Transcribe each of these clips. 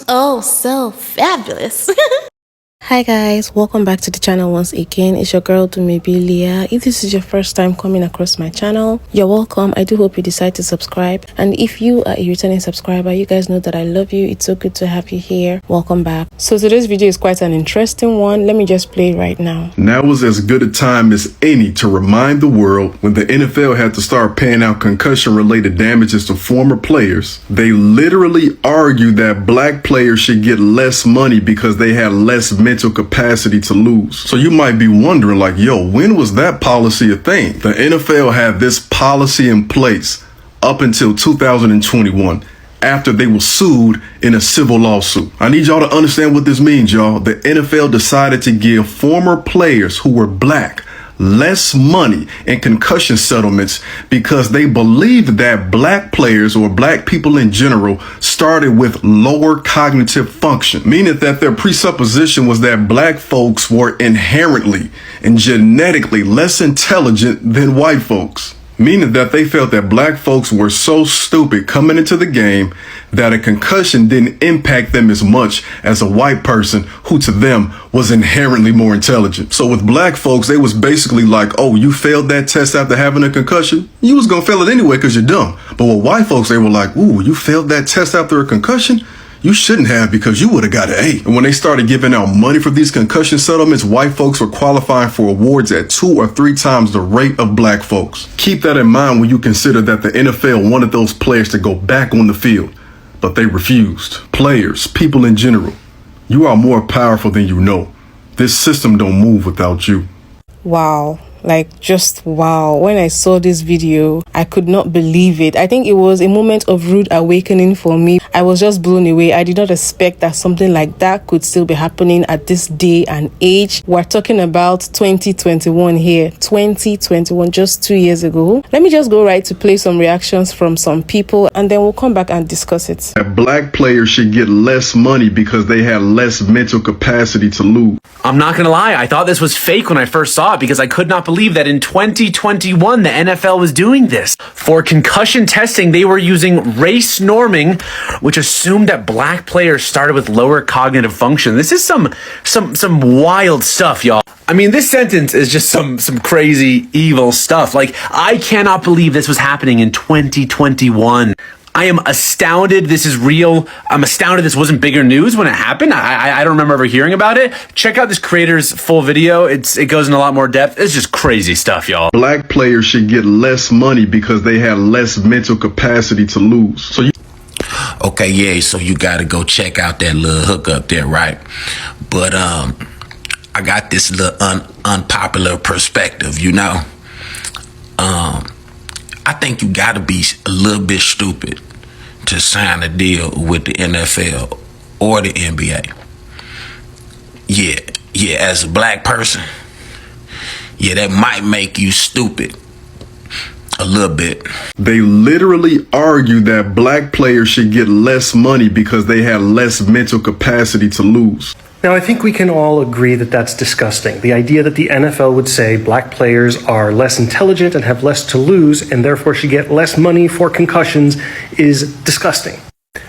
Oh, so fabulous. Hi guys, welcome back to the channel once again. It's your girl Dumebi Leah. If this is your first time coming across my channel, you're welcome. I do hope you decide to subscribe, and if you are a returning subscriber, you guys know that I love you. It's so good to have you here. Welcome back. So today's video is quite an interesting one. Let me just play it right now. Now was as good a time as any to remind the world when the NFL had to start paying out concussion related damages to former players. They literally argued that black players should get less money because they had less mental capacity to lose. So you might be wondering, like, yo, when was that policy a thing? The NFL had this policy in place up until 2021 after they were sued in a civil lawsuit. I need y'all to understand what this means, y'all. The NFL decided to give former players who were black less money in concussion settlements because they believed that black players, or black people in general, started with lower cognitive function, meaning that their presupposition was that black folks were inherently and genetically less intelligent than white folks. Meaning that they felt that black folks were so stupid coming into the game that a concussion didn't impact them as much as a white person who to them was inherently more intelligent. So with black folks, they was basically like, oh, you failed that test after having a concussion? You was gonna fail it anyway because you're dumb. But with white folks, they were like, ooh, you failed that test after a concussion? You shouldn't have, because you would have got an A. And when they started giving out money for these concussion settlements, white folks were qualifying for awards at 2 or 3 times the rate of black folks. Keep that in mind when you consider that the NFL wanted those players to go back on the field, but they refused. Players, people in general, you are more powerful than you know. This system don't move without you. Wow. Like, just wow. When I saw this video, I could not believe it. I think it was a moment of rude awakening for me. I was just blown away. I did not expect that something like that could still be happening at this day and age. We're talking about 2021 here. 2021, just 2 years ago. Let me just go right to play some reactions from some people, and then we'll come back and discuss it. Black players should get less money because they had less mental capacity to lose. I'm not gonna lie, I thought this was fake when I first saw it because I could not believe that in 2021 the NFL was doing this. For concussion testing, they were using race norming, which assumed that black players started with lower cognitive function. This is some wild stuff, y'all. I mean, this sentence is just some crazy evil stuff. Like, I cannot believe this was happening in 2021. I am astounded this is real. I'm astounded this wasn't bigger news when it happened. I don't remember ever hearing about it. Check out this creator's full video. It goes in a lot more depth. It's just crazy stuff, y'all. Black players should get less money because they had less mental capacity to lose. So you okay, yeah, so you gotta go check out that little hook up there, right? But I got this little unpopular perspective, you know. I think you gotta be a little bit stupid to sign a deal with the NFL or the NBA. Yeah, as a black person, yeah, that might make you stupid a little bit. They literally argue that black players should get less money because they had less mental capacity to lose. Now, I think we can all agree that that's disgusting. The idea that the NFL would say black players are less intelligent and have less to lose and therefore should get less money for concussions is disgusting.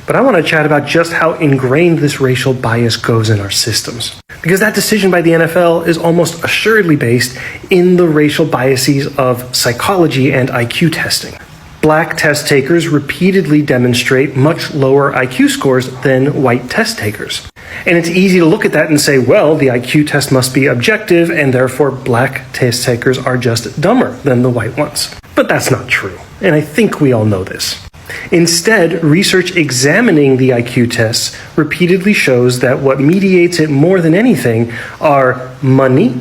But I want to chat about just how ingrained this racial bias goes in our systems. Because that decision by the NFL is almost assuredly based in the racial biases of psychology and IQ testing. Black test takers repeatedly demonstrate much lower IQ scores than white test takers. And it's easy to look at that and say, well, the IQ test must be objective and therefore black test takers are just dumber than the white ones. But that's not true, and I think we all know this. Instead, research examining the IQ tests repeatedly shows that what mediates it more than anything are money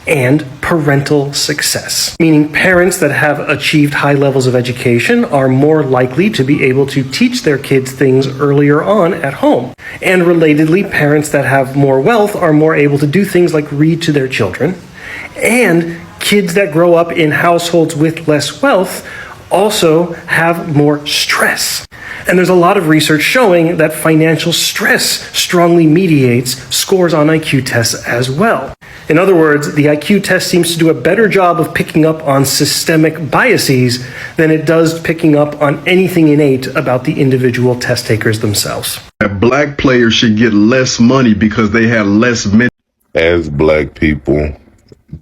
and parental success, meaning parents that have achieved high levels of education are more likely to be able to teach their kids things earlier on at home. And relatedly, parents that have more wealth are more able to do things like read to their children. And kids that grow up in households with less wealth also have more stress. And there's a lot of research showing that financial stress strongly mediates scores on IQ tests as well. In other words, the IQ test seems to do a better job of picking up on systemic biases than it does picking up on anything innate about the individual test takers themselves. That black players should get less money because they have less mental. As black people,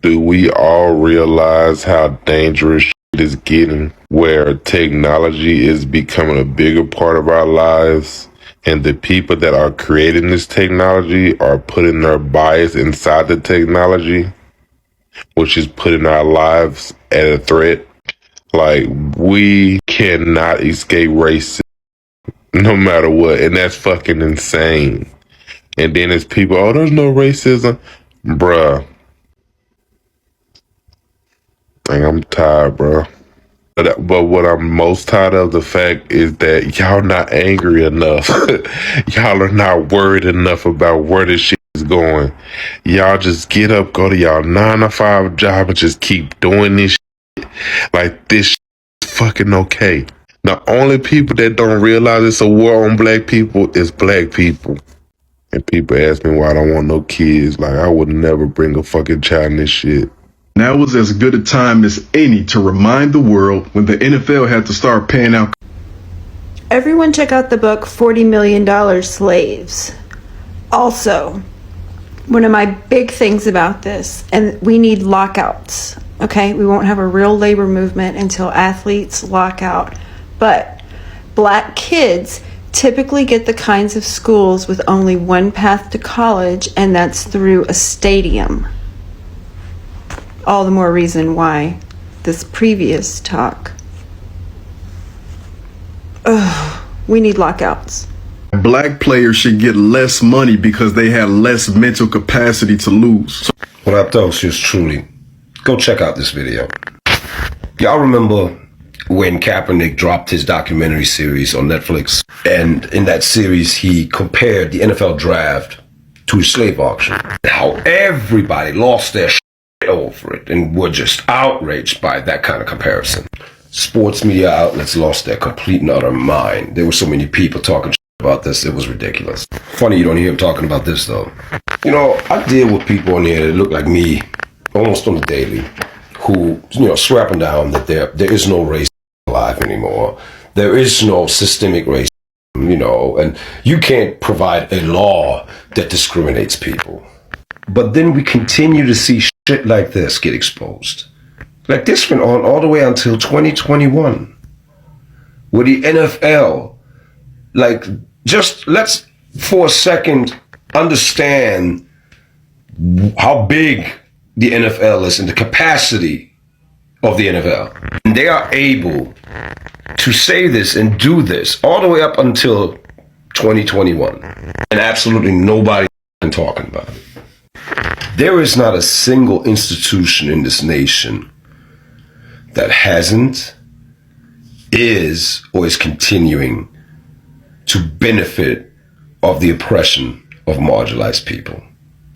do we all realize how dangerous shit is getting, where technology is becoming a bigger part of our lives, and the people that are creating this technology are putting their bias inside the technology, which is putting our lives at a threat? Like, we cannot escape racism no matter what, and that's fucking insane. And then it's people, oh, there's no racism. Bruh. Like, I'm tired, bruh. But what I'm most tired of the fact is that y'all not angry enough. Y'all are not worried enough about where this shit is going. Y'all just get up, go to y'all 9-to-5 job and just keep doing this shit. Like, this shit is fucking okay. The only people that don't realize it's a war on black people is black people. And people ask me why I don't want no kids. Like, I would never bring a fucking child in this shit. Now was as good a time as any to remind the world when the NFL had to start paying out. Everyone check out the book $40 Million Slaves. Also, one of my big things about this, and we need lockouts, okay? We won't have a real labor movement until athletes lock out. But black kids typically get the kinds of schools with only one path to college, and that's through a stadium. All the more reason why this previous talk. We need lockouts. Black players should get less money because they had less mental capacity to lose. What up, though? Yours truly. Go check out this video. Y'all remember when Kaepernick dropped his documentary series on Netflix? And in that series, he compared the NFL draft to a slave auction. How everybody lost their shit over it and were just outraged by that kind of comparison. Sports media outlets lost their complete and utter mind. There were so many people talking about this, it was ridiculous. Funny you don't hear him talking about this, though. You know, I deal with people on here that look like me almost on the daily who, you know, swear up and down that there is no race alive anymore. There is no systemic racism, you know, and you can't provide a law that discriminates people. But then we continue to see shit like this get exposed. Like this went on all the way until 2021, where the NFL, like, just let's for a second understand how big the NFL is and the capacity of the NFL. And they are able to say this and do this all the way up until 2021. And absolutely nobody is talking about it. There is not a single institution in this nation that hasn't, is, or is continuing to benefit of the oppression of marginalized people.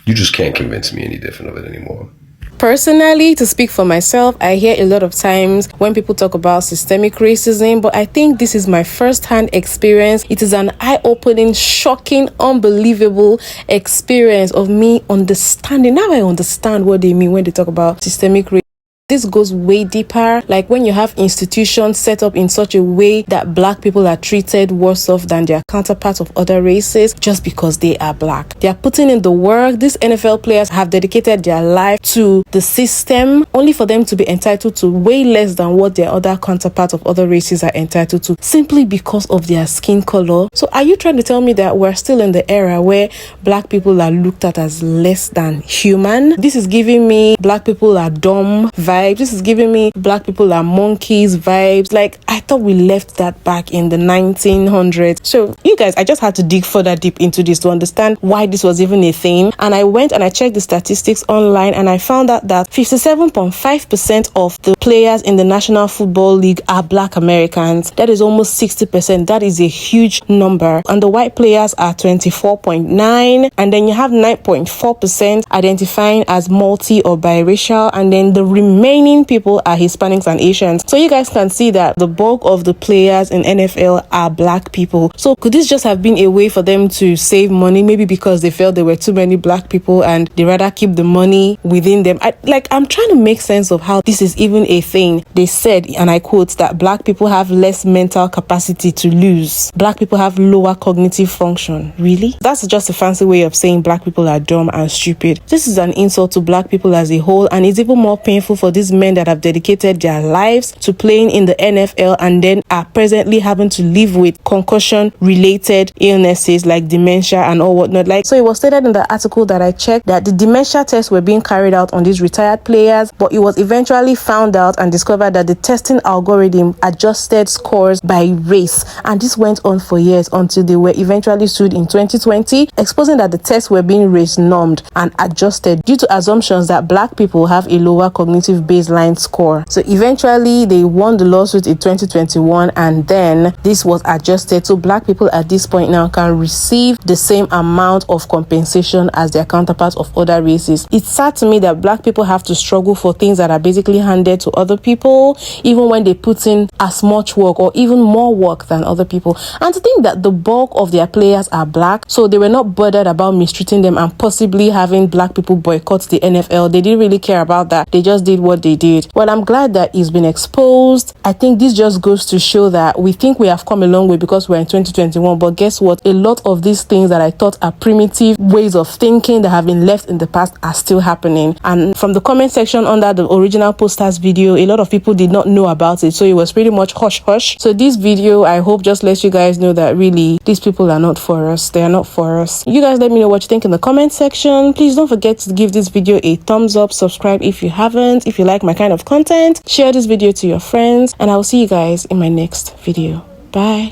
You just can't convince me any different of it anymore. Personally, to speak for myself, I hear a lot of times when people talk about systemic racism, but I think this is my first-hand experience. It is an eye-opening, shocking, unbelievable experience of me understanding. Now I understand what they mean when they talk about systemic racism. This goes way deeper, like when you have institutions set up in such a way that black people are treated worse off than their counterparts of other races just because they are black. They are putting in the work. These NFL players have dedicated their life to the system only for them to be entitled to way less than what their other counterparts of other races are entitled to simply because of their skin color. So are you trying to tell me that we're still in the era where black people are looked at as less than human? This is giving me black people are dumb vibes. This is giving me black people are monkeys vibes. Like, I thought we left that back in the 1900s. So you guys, I just had to dig further deep into this to understand why this was even a thing. And I went and I checked the statistics online and I found out that 57.5% of the players in the National Football League are Black Americans. That is almost 60%. That is a huge number. And the white players are 24.9%. And then you have 9.4% identifying as multi or biracial. And then the remaining people are Hispanics and Asians. So you guys can see that the bulk of the players in NFL are Black people. So could this just have been a way for them to save money? Maybe because they felt there were too many Black people and they rather keep the money within them. I'm trying to make sense of how this is even a thing. They said, and I quote, that Black people have less mental capacity to lose. Black people have lower cognitive function. Really? That's just a fancy way of saying Black people are dumb and stupid. This is an insult to Black people as a whole, and it's even more painful for these men that have dedicated their lives to playing in the NFL and then are presently having to live with concussion-related illnesses like dementia and all whatnot. So it was stated in the article that I checked that the dementia tests were being carried out on these retired players, but it was eventually found out and discovered that the testing algorithm adjusted scores by race, and this went on for years until they were eventually sued in 2020, exposing that the tests were being race normed and adjusted due to assumptions that Black people have a lower cognitive baseline score. So eventually they won the lawsuit in 2021, and then this was adjusted so Black people at this point now can receive the same amount of compensation as their counterparts of other races. It's sad to me that Black people have to struggle for things that are basically handed to other people, even when they put in as much work or even more work than other people. And to think that the bulk of their players are Black, so they were not bothered about mistreating them and possibly having Black people boycott the NFL. They didn't really care about that. They just did what they did. Well, I'm glad that it's been exposed. I think this just goes to show that we think we have come a long way because we're in 2021, but guess what? A lot of these things that I thought are primitive ways of thinking that have been left in the past are still happening. And from the comment section under the original posters video, a lot of people did not know about it, so it was pretty much hush hush. So this video, I hope, just lets you guys know that really these people are not for us. They are not for us. You guys let me know what you think in the comment section. Please don't forget to give this video a thumbs up, subscribe if you haven't. If you like my kind of content, share this video to your friends, and I will see you guys in my next video. Bye.